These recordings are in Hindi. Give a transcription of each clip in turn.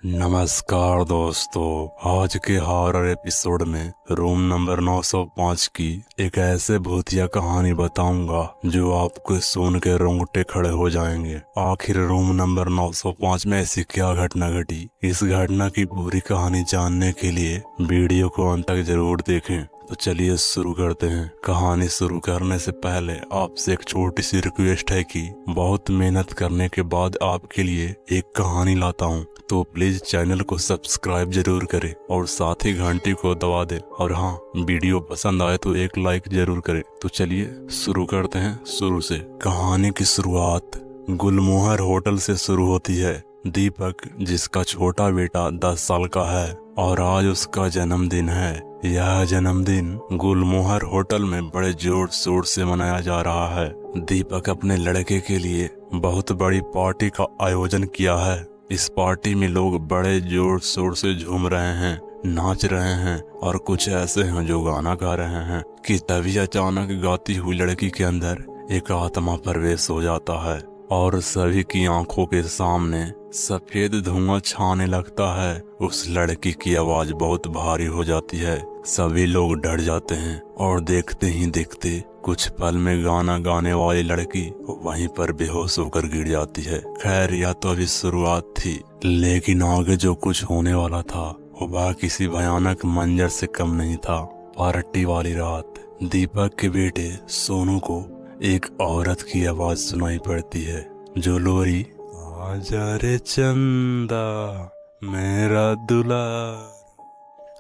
नमस्कार दोस्तों, आज के हॉरर एपिसोड में रूम नंबर 905 की एक ऐसे भूतिया कहानी बताऊंगा जो आपको सुन के रोंगटे खड़े हो जाएंगे। आखिर रूम नंबर 905 में ऐसी क्या घटना घटी, इस घटना की पूरी कहानी जानने के लिए वीडियो को अंत तक जरूर देखें। तो चलिए शुरू करते हैं। कहानी शुरू करने से पहले आपसे एक छोटी सी रिक्वेस्ट है कि बहुत मेहनत करने के बाद आपके लिए एक कहानी लाता हूँ, तो प्लीज चैनल को सब्सक्राइब जरूर करें और साथ ही घंटी को दबा दें। और हाँ, वीडियो पसंद आए तो एक लाइक जरूर करें। तो चलिए शुरू करते हैं शुरू से। कहानी की शुरुआत गुलमोहर होटल से शुरू होती है। दीपक, जिसका छोटा बेटा 10 साल का है और आज उसका जन्मदिन है। यह जन्मदिन गुलमोहर होटल में बड़े जोर शोर से मनाया जा रहा है। दीपक अपने लड़के के लिए बहुत बड़ी पार्टी का आयोजन किया है। इस पार्टी में लोग बड़े जोर शोर से झूम रहे हैं, नाच रहे हैं और कुछ ऐसे हैं जो गाना गा रहे हैं कि तभी अचानक गाती हुई लड़की के अंदर एक आत्मा प्रवेश हो जाता है और सभी की आंखों के सामने सफेद धुआं छाने लगता है। उस लड़की की आवाज बहुत भारी हो जाती है। सभी लोग डर जाते हैं और देखते ही देखते कुछ पल में गाना गाने वाली लड़की वहीं पर बेहोश होकर गिर जाती है। खैर, यह तो अभी शुरुआत थी, लेकिन आगे जो कुछ होने वाला था वह किसी भयानक मंजर से कम नहीं था। पार्टी वाली रात दीपक के बेटे सोनू को एक औरत की आवाज सुनाई पड़ती है जो लोरी आजा रे चंदा मेरा दुलार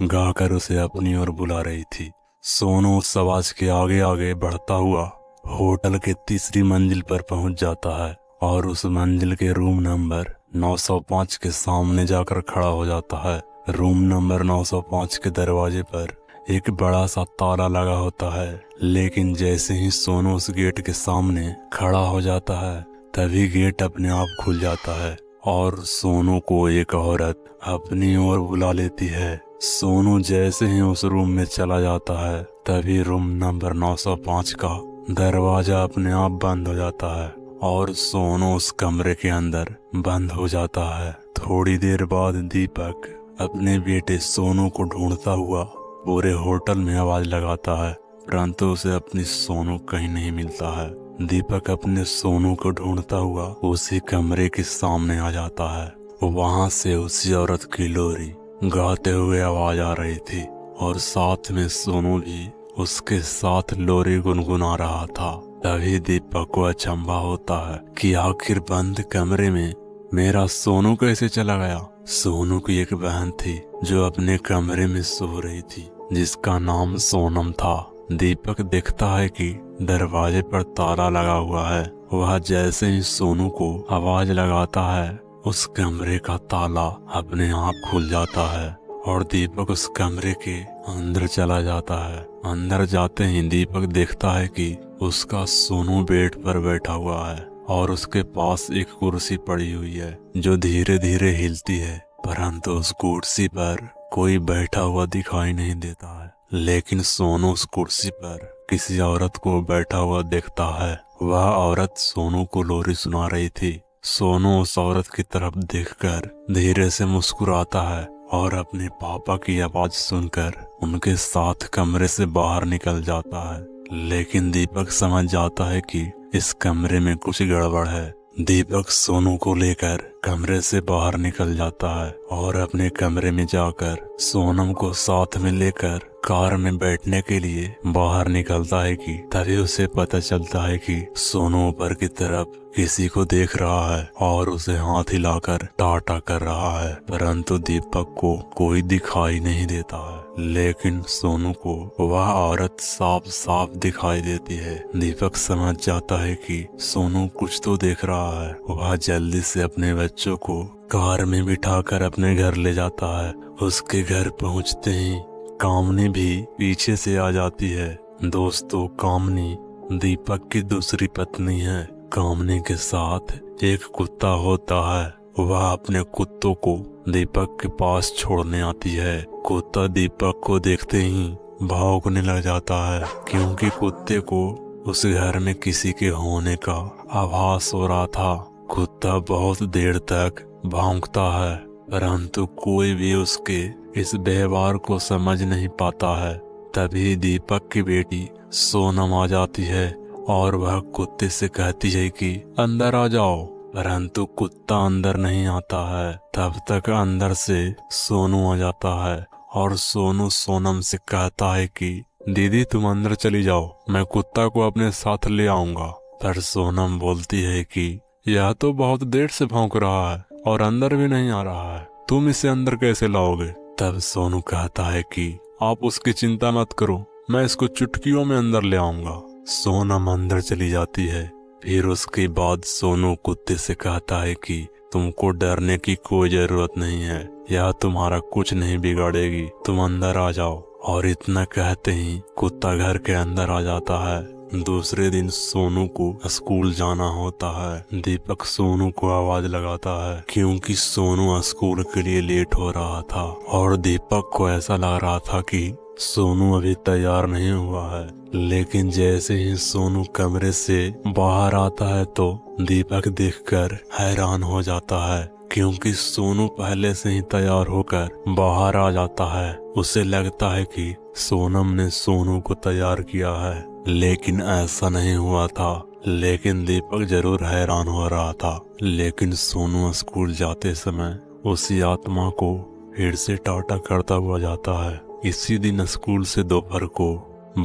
गाकर उसे अपनी ओर बुला रही थी। सोनू उस आवाज के आगे आगे बढ़ता हुआ होटल के तीसरी मंजिल पर पहुंच जाता है और उस मंजिल के रूम नंबर 905 के सामने जाकर खड़ा हो जाता है। रूम नंबर 905 के दरवाजे पर एक बड़ा सा ताला लगा होता है, लेकिन जैसे ही सोनू उस गेट के सामने खड़ा हो जाता है तभी गेट अपने आप खुल जाता है और सोनू को एक औरत अपनी ओर बुला लेती है। सोनू जैसे ही उस रूम में चला जाता है तभी रूम नंबर 905 का दरवाजा अपने आप बंद हो जाता है और सोनू उस कमरे के अंदर बंद हो जाता है। थोड़ी देर बाद दीपक अपने बेटे सोनू को ढूंढता हुआ पूरे होटल में आवाज लगाता है, परंतु उसे अपनी सोनू कहीं नहीं मिलता है। दीपक अपने सोनू को ढूंढता हुआ उसी कमरे के सामने आ जाता है। वहां से उसी औरत की लोरी गाते हुए आवाज आ रही थी और साथ में सोनू भी उसके साथ लोरी गुनगुना रहा था। तभी दीपक को अचंभा होता है कि आखिर बंद कमरे में मेरा सोनू कैसे चला गया। सोनू की एक बहन थी जो अपने कमरे में सो रही थी, जिसका नाम सोनम था। दीपक देखता है कि दरवाजे पर ताला लगा हुआ है। वह जैसे ही सोनू को आवाज लगाता है उस कमरे का ताला अपने आप खुल जाता है और दीपक उस कमरे के अंदर चला जाता है। अंदर जाते ही दीपक देखता है कि उसका सोनू बेड पर बैठा हुआ है और उसके पास एक कुर्सी पड़ी हुई है जो धीरे धीरे हिलती है, परंतु उस कुर्सी पर कोई बैठा हुआ दिखाई नहीं देता है। लेकिन सोनू उस कुर्सी पर किसी औरत को बैठा हुआ देखता है। वह औरत सोनू को लोरी सुना रही थी। सोनू उस औरत की तरफ देखकर धीरे से मुस्कुराता है और अपने पापा की आवाज सुनकर उनके साथ कमरे से बाहर निकल जाता है। लेकिन दीपक समझ जाता है कि इस कमरे में कुछ गड़बड़ है। दीपक सोनू को लेकर कमरे से बाहर निकल जाता है और अपने कमरे में जाकर सोनम को साथ में लेकर कार में बैठने के लिए बाहर निकलता है कि तभी उसे पता चलता है कि सोनू ऊपर की तरफ किसी को देख रहा है और उसे हाथ हिलाकर टाटा कर रहा है, परंतु दीपक को कोई दिखाई नहीं देता है। लेकिन सोनू को वह औरत साफ साफ दिखाई देती है। दीपक समझ जाता है कि सोनू कुछ तो देख रहा है। वह जल्दी से अपने बच्चों को कार में बिठाकर अपने घर ले जाता है। उसके घर पहुंचते ही कामनी भी पीछे से आ जाती है। दोस्तों, कामनी दीपक की दूसरी पत्नी है। कामनी के साथ एक कुत्ता होता है। वह अपने कुत्तों को दीपक के पास छोड़ने आती है। कुत्ता दीपक को देखते ही भौंकने लग जाता है, क्योंकि कुत्ते को उस घर में किसी के होने का आभास हो रहा था। कुत्ता बहुत देर तक भौंकता है, परंतु कोई भी उसके इस व्यवहार को समझ नहीं पाता है। तभी दीपक की बेटी सोनम आ जाती है और वह कुत्ते से कहती है कि अंदर आ जाओ, परंतु कुत्ता अंदर नहीं आता है। तब तक अंदर से सोनू आ जाता है और सोनू सोनम से कहता है कि दीदी तुम अंदर चली जाओ, मैं कुत्ता को अपने साथ ले आऊंगा। पर सोनम बोलती है कि यह तो बहुत देर से भौंक रहा है और अंदर भी नहीं आ रहा है, तुम इसे अंदर कैसे लाओगे। तब सोनू कहता है कि आप उसकी चिंता मत करो, मैं इसको चुटकियों में अंदर ले आऊंगा। सोनम अंदर चली जाती है। फिर उसके बाद सोनू कुत्ते से कहता है कि तुमको डरने की कोई जरूरत नहीं है, यह तुम्हारा कुछ नहीं बिगाड़ेगी, तुम अंदर आ जाओ। और इतना कहते ही कुत्ता घर के अंदर आ जाता है। दूसरे दिन सोनू को स्कूल जाना होता है। दीपक सोनू को आवाज लगाता है क्योंकि सोनू स्कूल के लिए लेट हो रहा था और दीपक को ऐसा लग रहा था कि सोनू अभी तैयार नहीं हुआ है। लेकिन जैसे ही सोनू कमरे से बाहर आता है तो दीपक देखकर हैरान हो जाता है क्योंकि सोनू पहले से ही तैयार होकर बाहर आ जाता है। उसे लगता है कि सोनम ने सोनू को तैयार किया है, लेकिन ऐसा नहीं हुआ था। लेकिन दीपक जरूर हैरान हो रहा था। लेकिन सोनू स्कूल जाते समय उसी आत्मा को फिर से टाटा करता हुआ जाता है। इसी दिन स्कूल से दोपहर को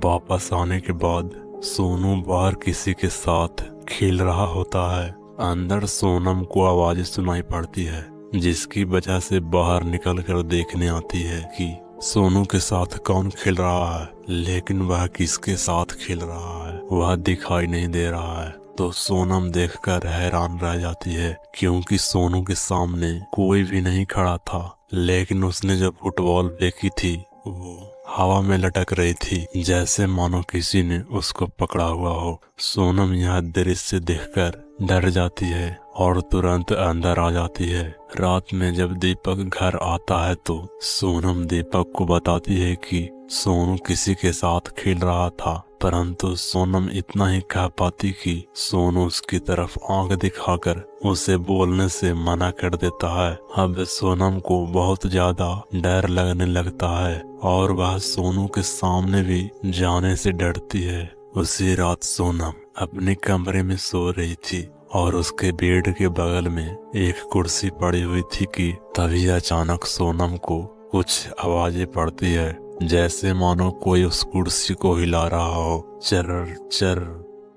वापस आने के बाद सोनू बाहर किसी के साथ खेल रहा होता है। अंदर सोनम को आवाजें सुनाई पड़ती है, जिसकी वजह से बाहर निकलकर देखने आती है कि सोनू के साथ कौन खेल रहा है। लेकिन वह किसके साथ खेल रहा है वह दिखाई नहीं दे रहा है। तो सोनम देखकर हैरान रह जाती है क्योंकि सोनू के सामने कोई भी नहीं खड़ा था। लेकिन उसने जब फुटबॉल फेंकी थी वो हवा में लटक रही थी, जैसे मानो किसी ने उसको पकड़ा हुआ हो। सोनम यह दृश्य देखकर डर जाती है और तुरंत अंदर आ जाती है। रात में जब दीपक घर आता है तो सोनम दीपक को बताती है कि सोनू किसी के साथ खेल रहा था, परंतु सोनम इतना ही कह पाती कि सोनू उसकी तरफ आंख दिखाकर उसे बोलने से मना कर देता है। अब सोनम को बहुत ज्यादा डर लगने लगता है और वह सोनू के सामने भी जाने से डरती है। उसी रात सोनम अपने कमरे में सो रही थी और उसके बेड के बगल में एक कुर्सी पड़ी हुई थी कि तभी अचानक सोनम को कुछ आवाजें पड़ती है, जैसे मानो कोई उस कुर्सी को हिला रहा हो, चर्र चर्र।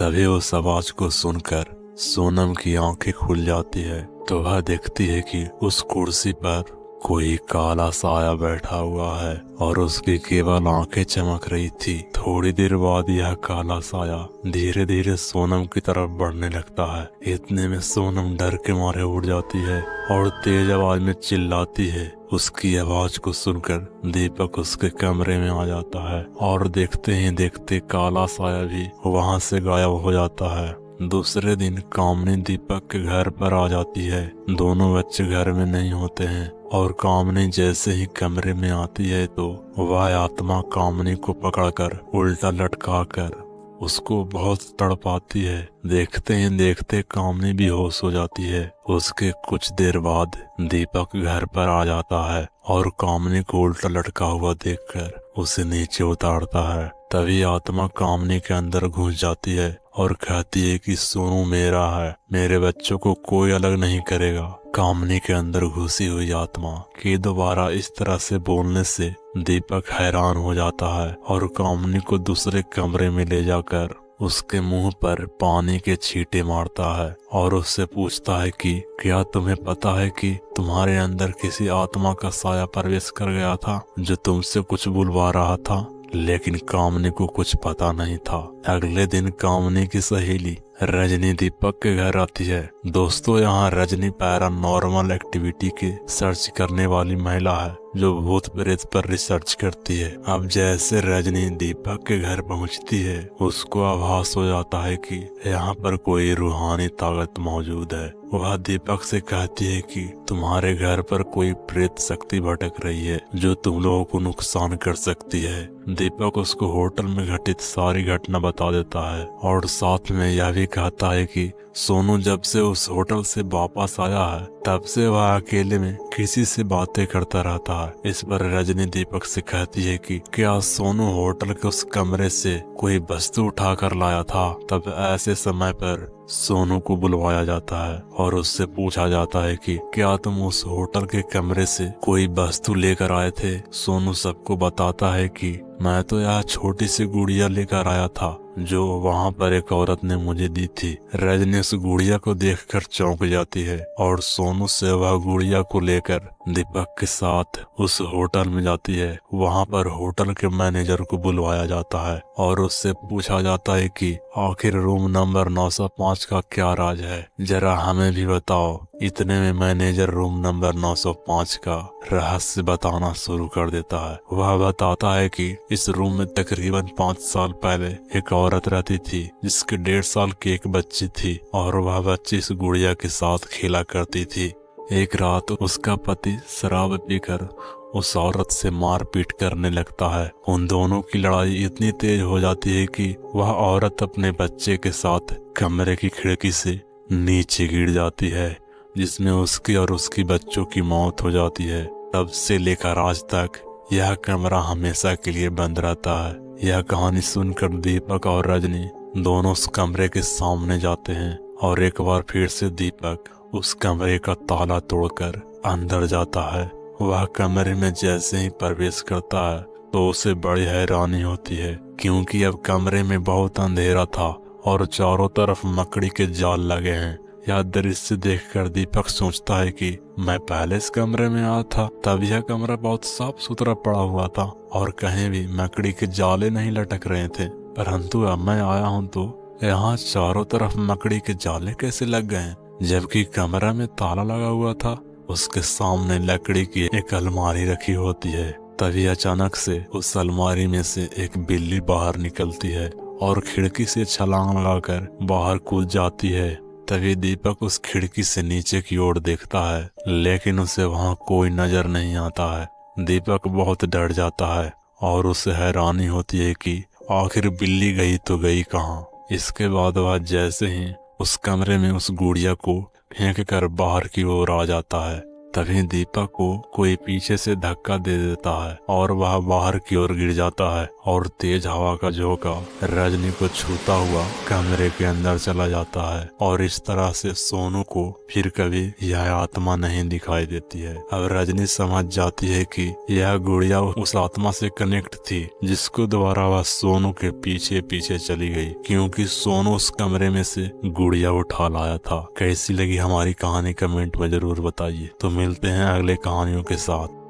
तभी उस आवाज को सुनकर सोनम की आंखें खुल जाती है तो वह देखती है कि उस कुर्सी पर कोई काला साया बैठा हुआ है और उसकी केवल आंखें चमक रही थी। थोड़ी देर बाद यह काला साया धीरे धीरे सोनम की तरफ बढ़ने लगता है। इतने में सोनम डर के मारे उठ जाती है और तेज आवाज में चिल्लाती है। उसकी आवाज को सुनकर दीपक उसके कमरे में आ जाता है और देखते ही देखते काला साया भी वहां से गायब हो जाता है। दूसरे दिन कामनी दीपक के घर पर आ जाती है। दोनों बच्चे घर में नहीं होते हैं और कामनी जैसे ही कमरे में आती है तो वह आत्मा कामनी को पकड़कर उल्टा लटकाकर उसको बहुत तड़पाती है। देखते ही देखते कामनी भी होश हो जाती है। उसके कुछ देर बाद दीपक घर पर आ जाता है और कामनी को उल्टा लटका हुआ देखकर उसे नीचे उतारता है। तभी आत्मा कामनी के अंदर घुस जाती है और कहती है कि सोनू मेरा है, मेरे बच्चों को कोई अलग नहीं करेगा। कामनी के अंदर घुसी हुई आत्मा के दोबारा इस तरह से बोलने से दीपक हैरान हो जाता है और कामनी को दूसरे कमरे में ले जाकर उसके मुंह पर पानी के छींटे मारता है और उससे पूछता है कि क्या तुम्हें पता है कि तुम्हारे अंदर किसी आत्मा का साया प्रवेश कर गया था जो तुमसे कुछ बुलवा रहा था। लेकिन कामनी को कुछ पता नहीं था। अगले दिन कामनी की सहेली रजनी दीपक के घर आती है। दोस्तों, यहाँ रजनी पैरानॉर्मल एक्टिविटी के सर्च करने वाली महिला है जो भूत प्रेत पर रिसर्च करती है। अब जैसे रजनी दीपक के घर पहुँचती है उसको आभास हो जाता है कि यहाँ पर कोई रूहानी ताकत मौजूद है। वह दीपक से कहती है कि तुम्हारे घर पर कोई प्रेत शक्ति भटक रही है जो तुम लोगों को नुकसान कर सकती है। दीपक उसको होटल में घटित सारी घटना बता देता है और साथ में यह भी ये कहता है कि सोनू जब से उस होटल से वापस आया है तब से वह अकेले में किसी से बातें करता रहता है। इस पर रजनी दीपक से कहती है कि क्या सोनू होटल के उस कमरे से कोई वस्तु उठा कर लाया था। तब ऐसे समय पर सोनू को बुलवाया जाता है और उससे पूछा जाता है कि क्या तुम उस होटल के कमरे से कोई वस्तु लेकर आए थे। सोनू सबको बताता है कि मैं तो यह छोटी सी गुड़िया लेकर आया था जो वहाँ पर एक औरत ने मुझे दी थी। रजनी उस गुड़िया को देखकर चौंक जाती है और सोनू से वह गुड़िया को लेकर दीपक के साथ उस होटल में जाती है। वहाँ पर होटल के मैनेजर को बुलवाया जाता है और उससे पूछा जाता है कि आखिर रूम नंबर 905 का क्या राज है, जरा हमें भी बताओ। इतने में मैनेजर रूम नंबर 905 का रहस्य बताना शुरू कर देता है। वह बताता है कि इस रूम में तकरीबन 5 साल पहले एक औरत रहती थी जिसके 1.5 साल की एक बच्ची थी और वह बच्ची इस गुड़िया के साथ खेला करती थी। एक रात उसका पति शराब पीकर उस औरत से मारपीट करने लगता है। उन दोनों की लड़ाई इतनी तेज हो जाती है कि वह औरत अपने बच्चे के साथ कमरे की खिड़की से नीचे गिर जाती है, जिसमें उसकी और उसकी बच्चों की मौत हो जाती है। तब से लेकर आज तक यह कमरा हमेशा के लिए बंद रहता है। यह कहानी सुनकर दीपक और रजनी दोनों उस कमरे के सामने जाते हैं और एक बार फिर से दीपक उस कमरे का ताला तोड़कर अंदर जाता है। वह कमरे में जैसे ही प्रवेश करता है तो उसे बड़ी हैरानी होती है क्योंकि अब कमरे में बहुत अंधेरा था और चारों तरफ मकड़ी के जाल लगे हैं। यह दृश्य देखकर दीपक सोचता है कि मैं पहले इस कमरे में आया था तब यह कमरा बहुत साफ सुथरा पड़ा हुआ था और कहीं भी मकड़ी के जाले नहीं लटक रहे थे, परंतु अब मैं आया हूँ तो यहाँ चारों तरफ मकड़ी के जाले कैसे लग गए हैं, जबकि कमरा में ताला लगा हुआ था। उसके सामने लकड़ी की एक अलमारी रखी होती है। तभी अचानक से उस अलमारी में से एक बिल्ली बाहर निकलती है और खिड़की से छलांग लगाकर बाहर कूद जाती है। तभी दीपक उस खिड़की से नीचे की ओर देखता है लेकिन उसे वहां कोई नजर नहीं आता है। दीपक बहुत डर जाता है और उसे हैरानी होती है कि आखिर बिल्ली गई तो गई कहाँ। इसके बाद वह जैसे ही उस कमरे में उस गुड़िया को फेंक कर बाहर की ओर आ जाता है, तभी दीपक को कोई पीछे से धक्का दे देता है और वह बाहर की ओर गिर जाता है और तेज हवा का झोंका रजनी को छूता हुआ कमरे के अंदर चला जाता है। और इस तरह से सोनू को फिर कभी यह आत्मा नहीं दिखाई देती है। अब रजनी समझ जाती है कि यह गुड़िया उस आत्मा से कनेक्ट थी जिसको द्वारा वह सोनू के पीछे पीछे चली गई, क्योंकि सोनू उस कमरे में से गुड़िया उठा लाया था। कैसी लगी हमारी कहानी कमेंट में जरूर बताइए। तो मिलते हैं अगले कहानियों के साथ।